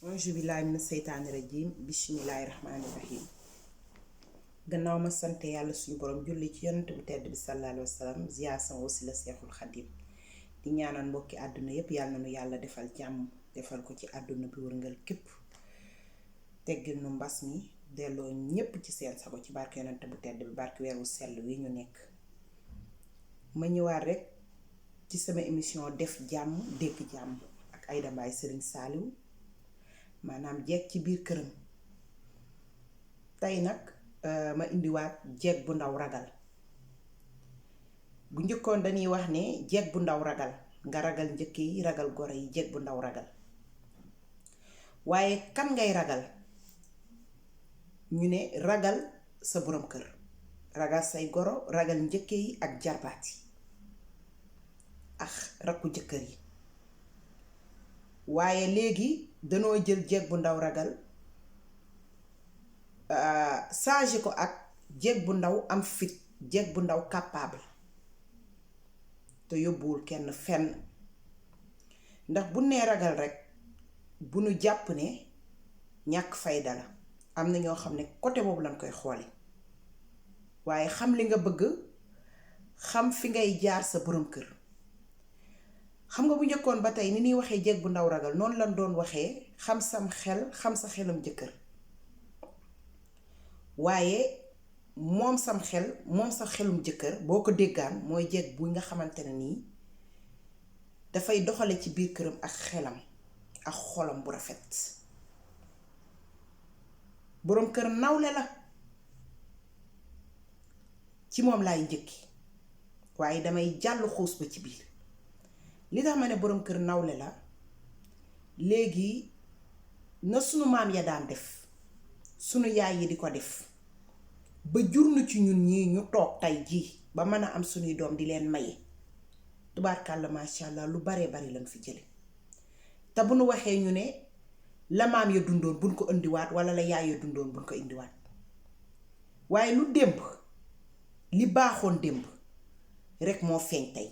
auzu billaahi mina seytaani rajiim bismillaahi rahmaani rahiim. gannaaw ma sant yàlla suñu borom julli ci yonent bu tedd bi sallallaahu alayhi wa sallam ziyaar sama wasila seexul xadim di ñaanal mbokki àdduna yépp yàlla na nu yàlla defal jàmm defal ko ci àdduna bi wërngal képp teggil nu mbas mi delloo ñépp ci seen sago ci barke yonent bu tedd bi barke weeru sell wi ñu nekk. ma ñëwaat rekk ci sama émission def jàmm dégg jàmm ak Aïda Mbaye Serigne Saliou maanaam jeeg ci biir këram. tey nag ma indiwaat jeeg bu ndaw ragal. bu njëkkoon dañuy wax ne jeeg bu ndaw ragal nga ragal njëkk yi ragal goro yi jeeg bu ndaw ragal waaye kan ngay ragal ñu ne ragal sa borom kër ragal say goro ragal njëkk yi ak jarbaat yi ak rakku jëkkër yi. waaye léegi danoo jël jeeg bu ndaw ragal changé ko ak jeeg bu ndaw am fit jeeg bu ndaw capable te yóbbuwul kenn fenn. ndax bu nee ragal rekk bu nu jàpp ne ñàkk fayda la. am na ñoo xam ne côté boobu lañ koy xoole waaye xam li nga bëgg xam fi ngay jaar sa borom kër. xam nga bu njëkkoon ba tey ni ñuy waxee jeeg bu ndaw ragal noonu lañ doon waxee xam sam xel xam sa xelam jëkkër. waaye moom sam xel moom sa xelum jëkkër boo ko déggaan mooy jeeg bu nga xamante ne nii dafay doxale ci biir këram ak xelam ak xolam bu rafet. boroom kër nawle la ci moom laay njëkki waaye damay jàll xuus ba ci biir. li tax ma ne boroom kër nawle la léegi na sunu maam ya daan def sunu yaay yi di ko def ba jur nu ci ñun ñii ñu toog tey jii ba mën a am sunuy doom di leen maye tubaarkàlla masha Allah lu baree bari lañ fi jële. te bu nu waxee ñu ne la maam ya dundoon buñ ko indiwaat walla la yaay ya dundoon buñ ko indiwaat waaye lu démb li baaxoon démb rekk moo feeñ tey.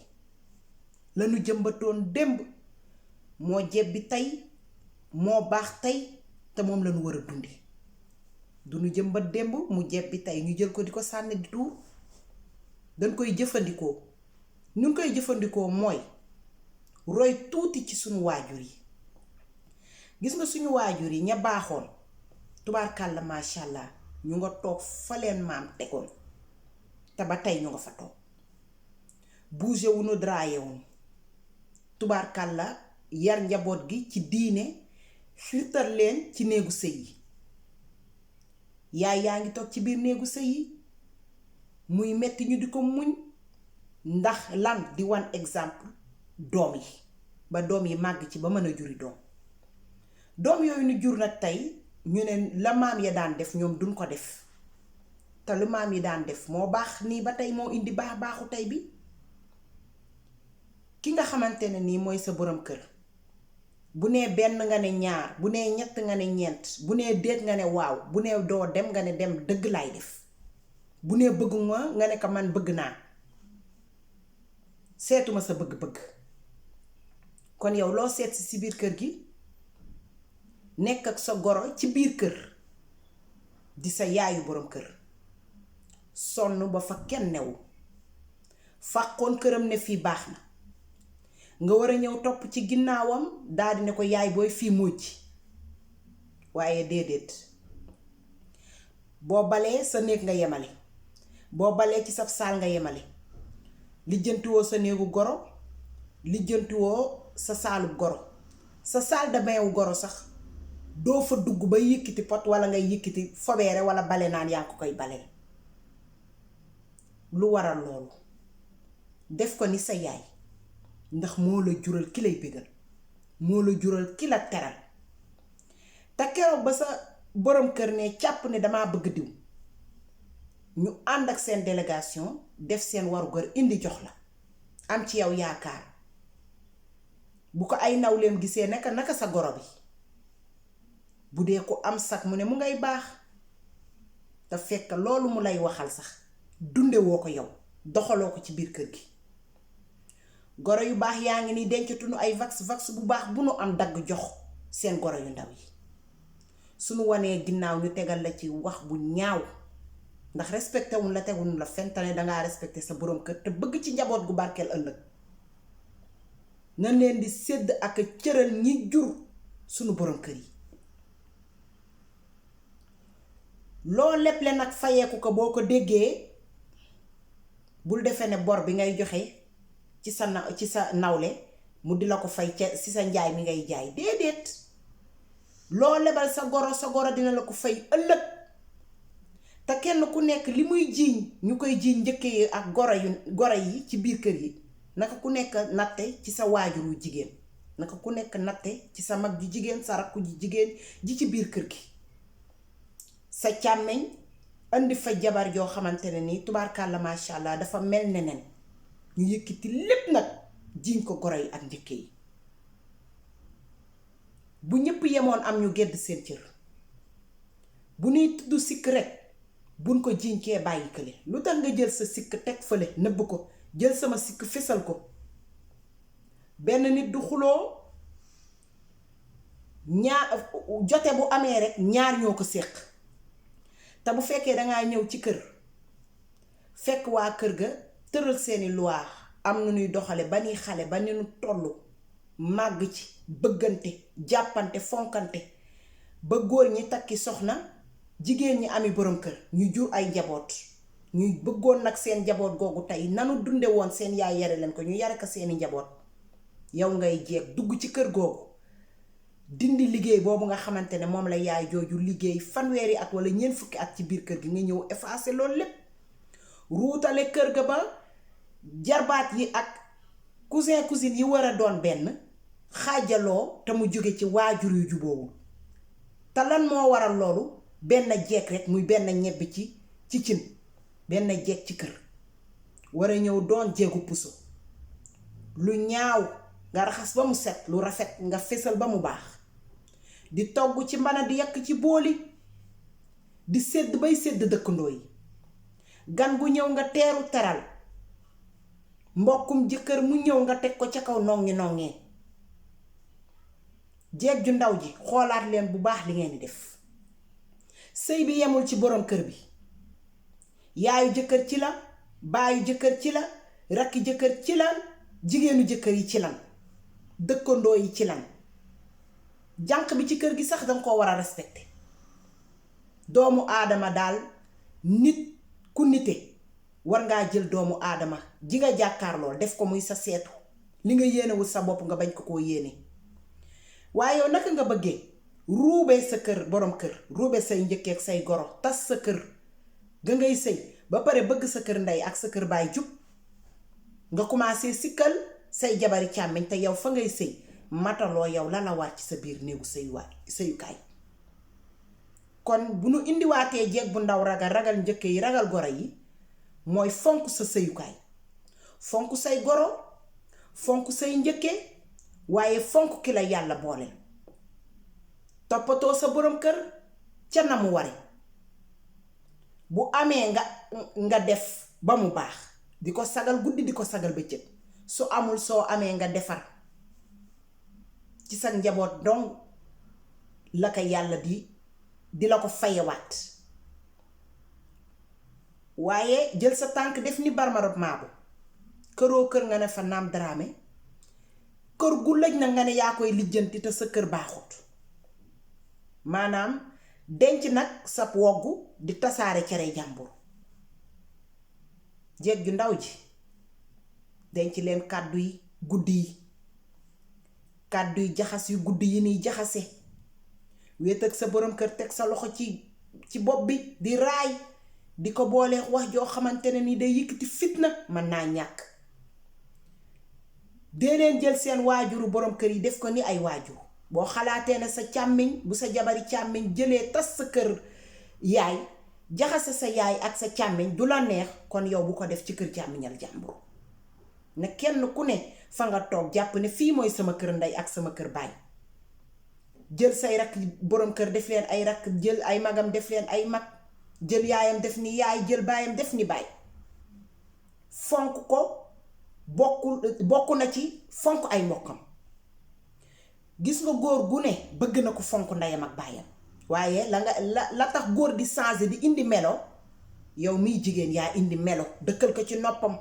lanu jëmbatoon démb moo jebbi tey moo baax tey te moom lañu war a dundi. du nu jëmbat démb mu jebbi tey ñu jël ko di ko sànni di tuur. dañ koy jëfandikoo ñu koy jëfandikoo mooy roy tuuti ci suñu waajur yi. gis nga suñu waajur yi ña baaxoon tubaarkàlla masha Allah ñu nga toog fa leen maam tegoon te ba tey ñu nga fa toog bougé wu nu draaye wu tubaarkàlla yar njaboot gi ci diine xiirtal leen ci néegu sëy yi. yaay yaa ngi toog ci biir néegu sëy yi muy metti ñu di ko muñ ndax lan di wan exemple doom yi ba doom yi màgg ci ba mën a juri doom. doom yooyu nu jur nag tey ñu ne la maam ya daan def ñoom duñ ko def te lu maam yi daan def moo baax nii ba tey moo indi baaxu tey bi. ki nga xamante ne nii mooy sa borom kër bu nee benn nga ne ñaar bu nee ñett nga ne ñeent bu nee déet nga ne waaw bu nee doo dem nga ne dem dëgg laay def bu nee bëgguma nga ne ko man bëgg naa seetuma sa bëgg-bëgg. kon yow loo seet si biir kër gi nekk ak sa goro ci biir kër di sa yaayu borom kër sonn ba fa kenn newu fàqoon këram ne fii baax na nga war a ñëw topp ci ginnaawam daldi ne ko yaay booy fii mujj waaye déedéet. boo balee sa néeg nga yemale boo balee ci saf saal nga yemale lijjantiwoo sa néegu goro lijjantiwoo sa saalub goro sa saal de bain wu goro sax doo fa dugg ba yëkkati pot walla ngay yëkkati fobeere walla bale naan yaa ngi ko koy baleel. lu waral loolu def ko ni sa yaay ndax moo la jural ki lay bégal moo la jural ki la teral. te keroog ba sa borom kër ne càpp ne damaa bëgg diw ñu ànd ak seen délégation def seen warugar indi jox la am ci yow yaakaar bu ko ay nawleem gisee naka sa goro bi bu dee ko am sax mu ne mu ngay baax te fekk loolu mu lay waxal sax dunde woo ko yow doxaloo ko ci biir kër gi. goro yu baax yaa ngi ni dencatunu ay vax bu baax bu nu am dagg jox seen goro yu ndaw yi suñu wanee ginnaaw ñu tegal la ci wax bu ñaaw ndax respecté wuñ la teguñ la fentane dangaa respecté sa borom kër te bëgg ci njaboot gu barkeel ëllëg nan leen di sédd ak cëral ñi jur suñu borom kër yi loo leble nag fayeeku ko boo ko déggee bul defee ne bor bi ngay joxe ci sa nawle mu di la ko fay ci sa njaay mi ngay jaay déedéet loo lebal sa goro dina la ko fay ëllëg te kenn ku nekk li muy jiiñ ñu koy jiiñ njëkke yi ak goro yi ci biir kër yi naka ku nekk natte ci sa waajuru jigéen naka ku nekk natte ci sa mag ju jigéen sa rakku ji jigéen ji ci biir kër gi sa càmmeñ andi fa jabar joo xamante ne nii tubaarkàlla macha allah dafa mel ne nen ñu yëkkati lépp nag jiiñ ko goro yi ak njëkke yi bu ñépp yemoon am ñu gedd seen cër bu nuy tudd sikk rekk buñ ko jiiñ kee bàyyi kële lu tax nga jël sa sikk teg fële nëbb ko jël sama sikk fesal ko benn nit du xuloo ñaar jote bu amee rekk ñaar ñoo ko séq te bu fekkee dangaa ñëw ci kër fekk waa kër ga tëral seeni loi am na ñuy doxale ba ñuy xale ba ñu tollu màgg ci bëggante jàppante fonkante ba góor ñi takki soxna jigéen ñi ami borom kër ñu jur ay njaboot ñuy bëggoon nag seen njaboot googu tey nanu dunde woon seen yaay yare leen ko ñu yare ko seeni njaboot yow ngay jeeg dugg ci kër googu dindi liggéey boobu nga xamante ne moom la yaay jooju liggéey fanweeri at wala ñeent fukki at ci biir kër gi nga ñëw effacé loolu lépp ruutale kër ga ba jarbaat yi ak cousine yi war a doon benn xaajaloo te mu jóge ci waajur yu jubóowul te lan moo waral loolu benn jeeg rek muy benn ñebbi ci cin benn jeeg ci kër war a ñëw doon jeegu puso lu ñaaw nga raxas ba mu set lu rafet nga fesal ba mu baax di togg ci mbana di yàq ci booli di sédd bay sédd dëkkandoo yi gan gu ñëw nga teeru teral mbokkum jëkkër mu ñëw nga teg ko ca kaw nongee jeeg ju ndaw ji xoolaat leen bu baax li ngeen di def sëy bi yemul ci borom kër bi yaayu jëkkër ci la baayu jëkkër ci la rakki jëkkër ci la jigéenu jëkkër yi ci lan dëkkandoo yi ci lan jànq bi ci kër gi sax danga ko war a respecté doomu aadama daal nit ku nite war ngaa jël doomu aadama ji nga jàkkaar lool def ko muy sa seetu li nga yéenewul sa bopp nga bañ ko koo yéene waaye yow naka nga bëggee ruubee sa kër borom kër ruubee say njëkkeek say goro tas sa kër ga ngay sëy ba pare bëgg sa kër ndey ak sa kër baay jub nga commencé sikkal say jabari càmmiñ te yow fa ngay sëy mataloo yow la la war ci sa biir néegu sëyukaay kon bu nu indiwaatee jeeg bu ndaw ragal njëkke yi ragal goro yi mooy fonk sa sëyukaay fonk say goro fonk say njëkke waaye fonk ki la yàlla boole toppatoo sa borom kër ca na mu ware bu amee nga def ba mu baax di ko sagal guddi di ko sagal bëccëg su amul soo amee nga defar ci sa njaboot dong la ko yàlla di la ko fayewaat waaye jël sa tànk def ni barmarop maabu këroo kër nga ne fa naam daraame kër gu lëj na nga ne yaa koy lijjanti te sa kër baaxut maanaam denc nag sa woggu di tasaare cere jàmbur jeeg ju ndaw ji denc leen kàddu yi guddi yi kàddu yi jaxas yu guddi yi niy jaxase wéet ak sa borom kër teg sa loxo ci bopp bi di raay di ko boolee wax joo xamante ne ni day yëkkati fitna mën naa ñàkk dee leen jël seen waajuru borom kër yi def ko ni ay waajur boo xalaatee ne sa càmmiñ bu sa jabari càmmiñ jëlee tas sa kër yaay jaxase sa yaay ak sa càmmiñ du la neex kon yow bu ko def ci kër càmmiñal jàmbur ne kenn ku ne fa nga toog jàpp ne fii mooy sama kër ndey ak sama kër baay jël say rakk borom kër def leen ay rakk jël ay magam def leen ay mag jël yaayam def ni yaay jël baayam def ni baay fonk ko bokk na ci fonk ay mbokkam gis nga góor gu ne bëgg na ko fonk ndeyam ak baayam waaye la tax góor di changer di indi melo yow miy jigéen yaa indi melo dëkkal ko ci noppam.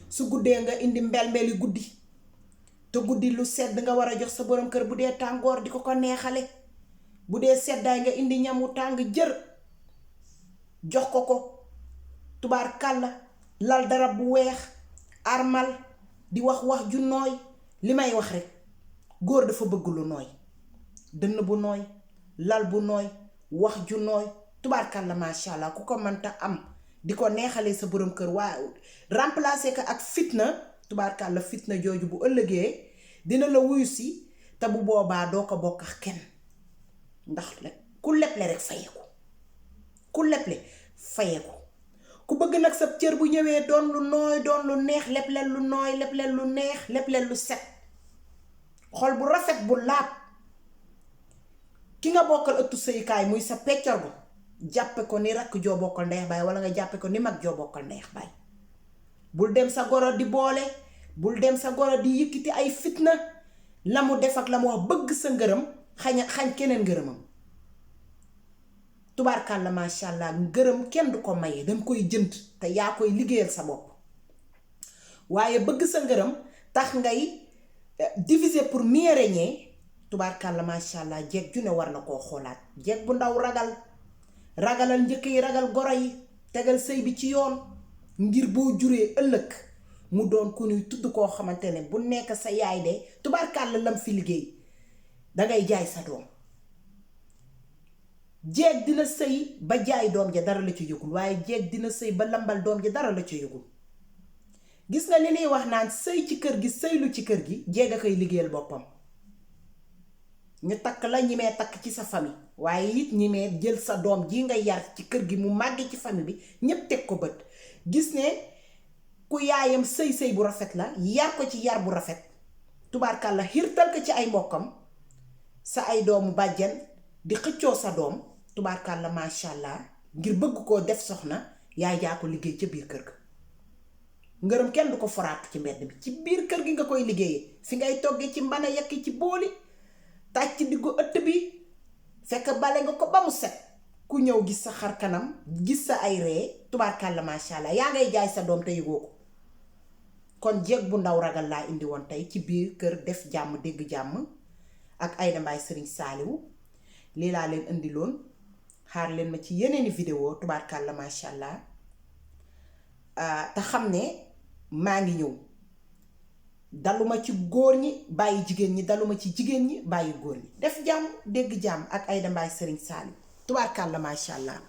su guddee nga indi mbel-mbeli guddi te guddi lu sedd nga war a jox sa borom kër bu dee tàngoor di ko neexale bu dee seddaay nga indi ñamu tàng jër jox ko tubaar kàlla lal darab bu weex armal di wax ju nooy. li may wax rek góor dafa bëgg lu nooy, dënn bu nooy, lal bu nooy, wax ju nooy tubaar kàlla macha allah ku ko mënta am di ko neexalee sa borom kër waaye remplacer ko ak fitna tubaarkàlla fitna jooju bu ëllëgee dina la wuyu si te bu boobaa doo ko bokk ak kenn ndax ku leble rek fayeeku ku leble fayeeku ku bëgg nag sa cër bu ñëwee doon lu nooy doon lu neex lebleel lu nooy lebleel lu neex lebleel lu set xol bu rafet bu laab ki nga bokkal ëttu sëykaay muy sa peccor bu jàppe ko ni rakk joo bokkal ndeex baay wala nga jàppe ko ni mag joo bokkal ndeex baay. bul dem sa goro di boole, bul dem sa goro di yëkkati ay fitna la mu def ak la mu wax bëgg sa ngërëm xañ keneen ngërëmam. tubaarkàlla macha allah ngërëm kenn du ko maye danga koy jënd te yaa koy liggéeyal sa bopp waaye bëgg sa ngërëm tax ngay diviser pour mieux régner. tubaarkàlla macha allah jeeg ju ne war na koo xoolaat. jeeg bu ndaw ragalal njëkk yi ragal goro yi tegal sëy bi ci yoon ngir boo juree ëllëg mu doon ku ñuy tudd koo xamante ne bu nekk sa yaay de tubaarkàlla lam fi liggéey dangay jaay sa doom. jeeg dina sëy ba jaay doom ja dara la ci yëgul waaye jeeg dina sëy ba lambal doom ja dara la ci yëgul. gis nga li ñuy wax naan sëy ci kër gi sëylu ci kër gi jeeg a koy liggéeyal boppam. ñu takk la ñi mee takk ci sa famille waaye it ñi mee jël sa doom ji nga yar ci kër gi mu màgg ci famille bi ñépp teg ko bët gis ne ku yaayam sëy bu rafet la yar ko ci yar bu rafet tubaarkàlla xiirtal ko ci ay mbokkam sa ay doomu bàjjen di xëccoo sa doom tubaarkàlla macha allah ngir bëgg koo def soxna yaay jaa ko liggéey ca biir kër ga. ngërëm kenn du ko foraatu ci mbedd bi ci biir kër gi nga koy liggéeyee fi ngay toggee ci mbana yekki ci booli tàj ci diggu ëtt bi fekk bale nga ko ba mu set ku ñëw gis sa xar kanam gis sa ay ree tubaarkàlla macha allah yaa ngay jaay sa doom te yëgoo ko. kon jeeg bu ndaw ragal laa indi woon tey ci biir kër def jàmm dégg jàmm ak Aïda Mbaye Serigne Saliou lii laa leen indiloon xaar leen ma ci yeneeni vidéo tubaarkàlla macha allah te xam ne maa ngi ñëw. daluma ci góor ñi bàyyi jigéen ñi daluma ci jigéen ñi bàyyi góor ñi def jàmm dégg jàmm ak Aïda Mbaye Serigne Saliou tubaarkàlla macha allah.